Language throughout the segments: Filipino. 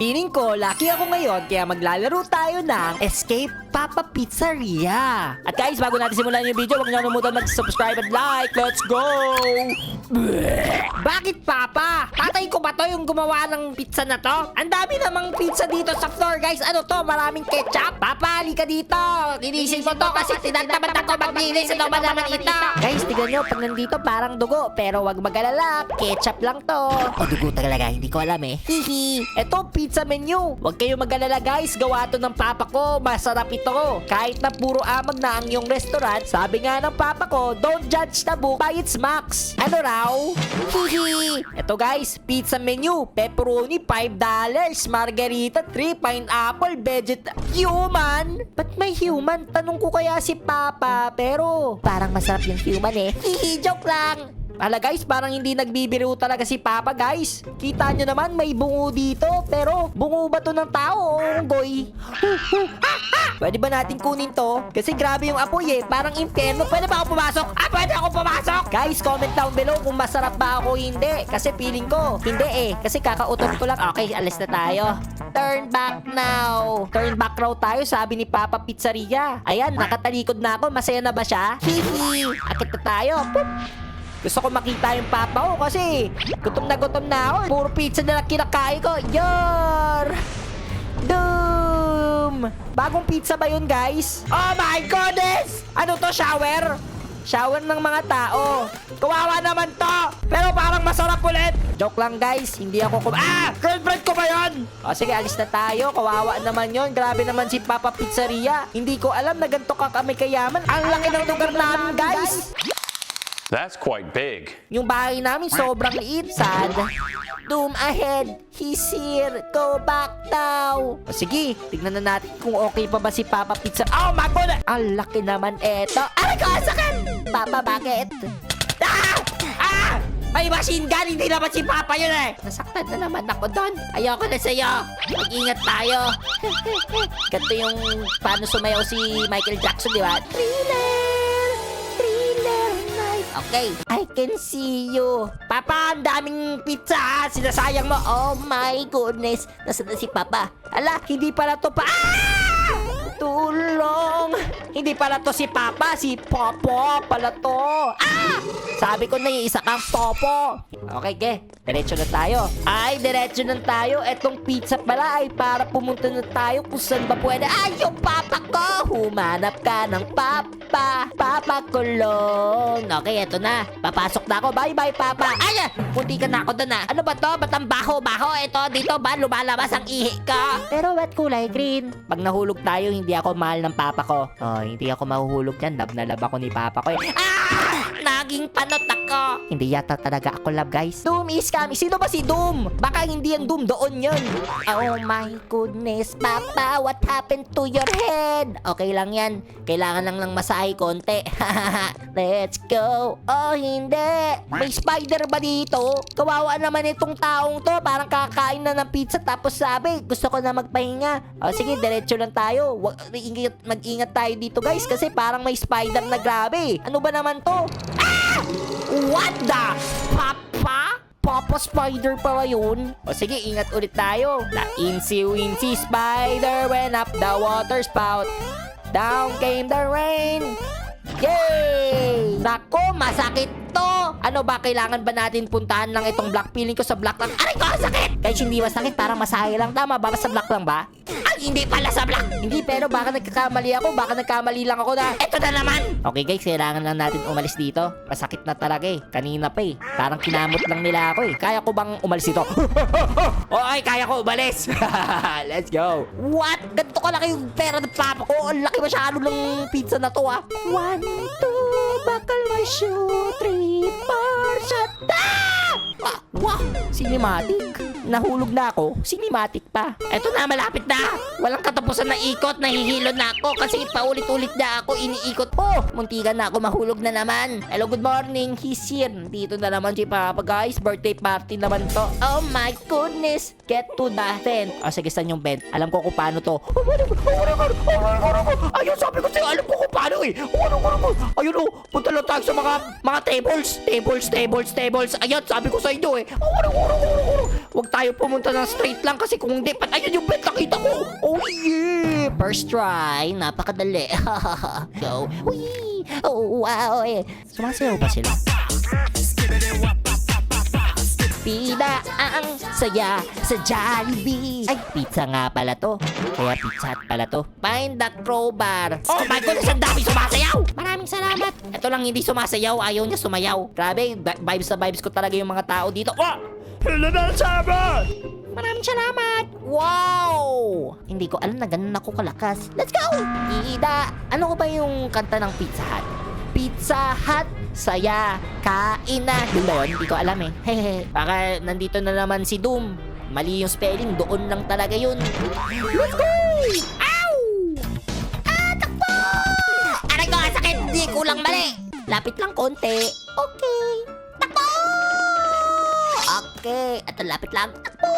Feeling ko, lucky ako ngayon kaya maglalaro tayo ng Escape Papa Pizzeria. At guys, bago natin simulan yung video, huwag niyo kalimutan mag-subscribe at like. Let's go! Bakit, Papa? Tatay ko ba to yung gumawa ng pizza na to? Ang dami namang pizza dito sa floor, guys. Ano to? Maraming ketchup? Papa, halika dito. Linisin ko to kasi tinagtamat ako maglinis. Ano ba naman ito? Guys, tignan nyo. Pag nandito, parang dugo. Pero wag mag-alala. Ketchup lang to. O, dugo talaga. Hindi ko alam eh. Hihi. Ito, pizza menu. Wag kayo mag-alala, guys. Gawa to ng papa ko. Masarap ito. Kahit na puro amag na ang iyong restaurant, sabi nga ng papa ko, don't judge the book by its marks. Ano raw? Hihi. Ito guys, pizza menu. Pepperoni, $5. Margarita, 3. Pineapple, human? Ba't may human? Tanong ko kaya si papa. Pero, parang masarap yung human eh. Hihi, joke lang. Hala guys, parang hindi nagbibiro talaga si Papa guys. Kita nyo naman may bungo dito. Pero bungo ba to ng tao o unggoy? Pwede ba natin kunin to? Kasi grabe yung apoy eh. Parang impyerno. Pwede ba ako pumasok? Pwede ako pumasok! Guys, comment down below kung masarap ba ako o hindi. Kasi feeling ko, hindi eh. Kasi kakautot ko lang. Okay, alis na tayo. Turn back now. Turn back raw tayo, sabi ni Papa Pizzeria. Ayan, nakatalikod na ako. Masaya na ba siya? Hihi! Akit na tayo. Poop! Gusto ko makita yung papa ko kasi gutom na ako. Puro pizza na lang kinakain ko. Yor! Doom! Bagong pizza ba yun, guys? Oh my goodness! Ano to, shower? Shower ng mga tao. Kawawa naman to. Pero parang masarap ulit. Joke lang, guys. Hindi ako girlfriend ko ba yun? O sige, alis na tayo. Kawawa naman yun. Grabe naman si Papa Pizzeria. Hindi ko alam na ganito ka kami kayaman. Ang laki ng lugar namin, guys. That's quite big. Yung bahay namin sobrang liit. Sad. Doom ahead. He's here. Go back now. O sige, tignan na natin kung okay pa ba si Papa Pizza. Oh my God! Ang laki naman eto. Aray ko, sakit! Papa, bakit? May machine gun! Hindi naman si Papa yun eh! Nasaktan na naman ako doon. Ayoko na sa'yo. Mag-ingat tayo. Ganito yung paano sumayaw si Michael Jackson, di ba? Okay, I can see you. Papa, ang daming pizza ha. Sinasayang mo. Oh my goodness. Nasaan na si Papa? Ala, hindi pala to pa. Tulong. Hindi pala to si Papa. Si Popo pala to. Sabi ko na yung isa kang Popo. Okay, ke. Diretso na tayo. Ay, diretso na tayo. Etong pizza pala ay para pumunta na tayo kung saan ba pwede. Ay, yung Papa ko. Humanap ka ng Papa. Papa kulong. Okay, eto na. Papasok na ako. Bye-bye, Papa. Ay, punti ka na ako doon ah. Ano ba to? Ba't ang baho-baho? Ito, dito ba? Lumalabas ang ihi ka? Pero ba't kulay green? Pag nahulog tayo, hindi ako mahal ng Papa ko. Oh, hindi ako mahuhulog dyan. Love na love ako ni Papa ko eh. Naging panot ako. Hindi yata talaga ako love, guys. Doom is coming. Sino ba si Doom? Baka hindi yung Doom. Doon yun. Oh my goodness, Papa. What happened to your head? Okay lang yan. Kailangan lang ng masahe konti. Let's go. Oh, hindi. May spider ba dito? Kawawa naman itong taong to. Parang kakain na ng pizza tapos sabi, gusto ko na magpahinga. Oh, sige, diretso lang tayo. Mag-ingat tayo dito, guys. Kasi parang may spider na grabe. Ano ba naman to? What the? Papa Spider pala yun. O sige, ingat ulit tayo. The incy-wincy spider went up the water spout. Down came the rain. Yay! Nako, masakit to. Ano ba, kailangan ba natin puntahan lang itong block? Feeling ko sa block lang. Aray ko, sakit! Kahit hindi masakit, parang masahe lang. Tama ba? Sa block lang ba? Hindi pala sa block. Hindi, pero baka nagkakamali ako. Baka nagkamali lang ako na. Eto na naman. Okay guys, kailangan lang natin umalis dito. Masakit na talaga eh. Kanina pa eh. Parang kinamot lang nila ako eh. Kaya ko bang umalis dito? Okay, kaya ko umalis. Let's go. What? Ganito kalaki yung pera ng Papa ko. Ang laki masyado ng pizza na to ah. 1, 2, bakal my shoe. 3, 4, shut down! Wow! Cinematic. Nahulog na ako. Cinematic pa. Eto na, malapit na. Walang katapusan na ikot. Nahihilo na ako kasi paulit-ulit na ako iniikot. Oh, muntikan na ako. Mahulog na naman. Hello, good morning. He's here. Dito na naman si Papa, guys. Birthday party naman to. Oh my goodness. Get to the tent. O, sige, saan yung bed? Alam ko kung paano to. Ayun, sabi ko sa'yo. Alam ko kung paano eh. Ayun o. Punta lang tayo sa mga tables. Tables. Ayun, sabi ko sa inyo eh. Huwag tayo pumunta ng straight lang kasi kung hindi, ayun yung bed nakita ko. Oh yeah! First try, napakadali. Go. Wee! Oh wow! Sumasayaw ba sila? Pida ang saya sa Jollibee. Ay, pizza nga pala to. Kaya pizza Hut pala to. Find that crowbar. Oh my goodness, ang dami sumasayaw. Maraming salamat. Ito lang hindi sumasayaw, ayaw niya sumayaw. Grabe, vibes na vibes ko talaga yung mga tao dito. Oh! Hello na sama! Maraming salamat. Wow! Hindi ko alam na ganun ako kalakas. Let's go! Pida, ano ko ba yung kanta ng Pizza Hut? Pizza Hut, saya, kain na. Yun ba yun? Hindi ko alam eh. Hehe. Baka nandito na naman si Doom. Mali yung spelling, doon lang talaga yun. Let's go! Ow! Ah, takbo! Aray ko, sakit. Di kulang mali. Lapit lang konti. Okay. Takbo! Okay. Ito, lapit lang. Takbo!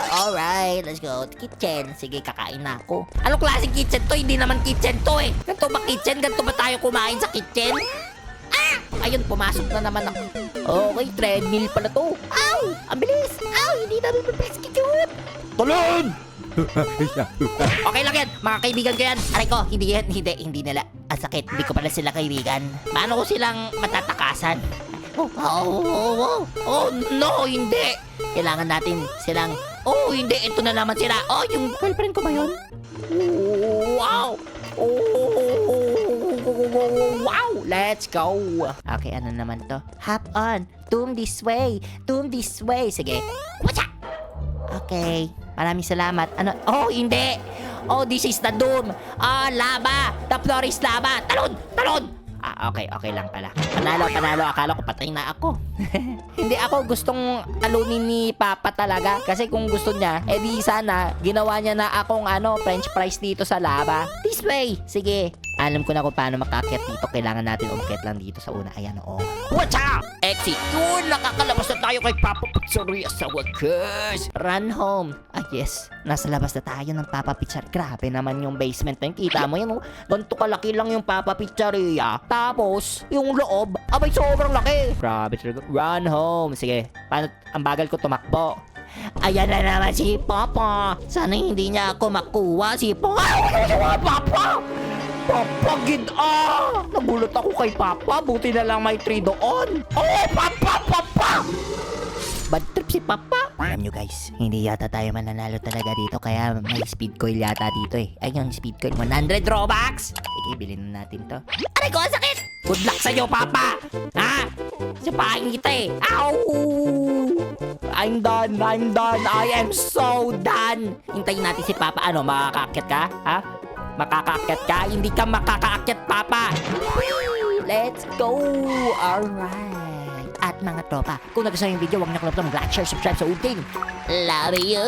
Alright, let's go to kitchen. Sige, kakain na ako. Anong klaseng kitchen to? Hindi naman kitchen to eh. Ganito ba kitchen? Ganito ba tayo kumain sa kitchen? Ah! Ayun, pumasok na naman ako. Okay, treadmill pala to. Ow! Ang bilis! Ow! Hindi namin mabilis kitchen! Talon! Okay lang yan, mga kaibigan ko yan. Aray ko, hindi nila. Ang sakit, hindi ko pala sila kaibigan. Paano ko silang matatakasan? Oh, no, hindi. Kailangan natin silang, oh, hindi, ito na naman sila. Oh, yung girlfriend ko ba yun? Wow! Wow! Let's go! Okay, ano naman to? Hop on! Doom this way! Doom this way! Sige. Watcha! Okay. Maraming salamat. Ano? Oh, hindi! Oh, this is the doom! Ah, lava! The floor is lava! Talon! Talon! Ah, okay lang pala. Panalo. Akala ko patay na ako. Hindi ako gustong talunin ni Papa talaga. Kasi kung gusto niya, di sana, ginawa niya na akong french fries dito sa lava. This way! Sige. Alam ko na kung paano makaakyat dito. Kailangan natin umakyat lang dito sa una. Ayan, oo. Watch out! Exit! Yun! Nakakalabas na tayo kay Papa Pizzeria sa wakas! Run home! Ah, yes. Nasa labas na tayo ng Papa Pizzeria. Grabe naman yung basement na yun. Kita mo yan, oh. Ganito kalaki lang yung Papa Pizzeria. Tapos, yung loob, abay, sobrang laki. Grabe talaga. Run home! Sige. Paano? Ang bagal ko tumakbo. Ayan na naman si Papa. Sana hindi niya ako makuha. Si Papa! Papagid Nagulat ako kay Papa. Buti na lang may 3 doon. Oh, Papa! Bad trip si Papa. Alam nyo guys, hindi yata tayo mananalo talaga dito. Kaya may speed coil yata dito eh. Ayun, speed coil. 100 Robux. Sige, bilhin na natin to. Aray ko, sakit! Good luck sa'yo, Papa! Ha? Sapahin kita eh. Ow! I'm done. I am so done. Hintayin natin si Papa. Ano, makakaakyat ka? Ha? Makakaakyat ka? Hindi ka makakaakyat, Papa! Whee! Let's go! Alright! At mga tropa, kung nagustuhan yung video, huwag niyo kalimutan mag-like, share, subscribe sa Udin. Love you!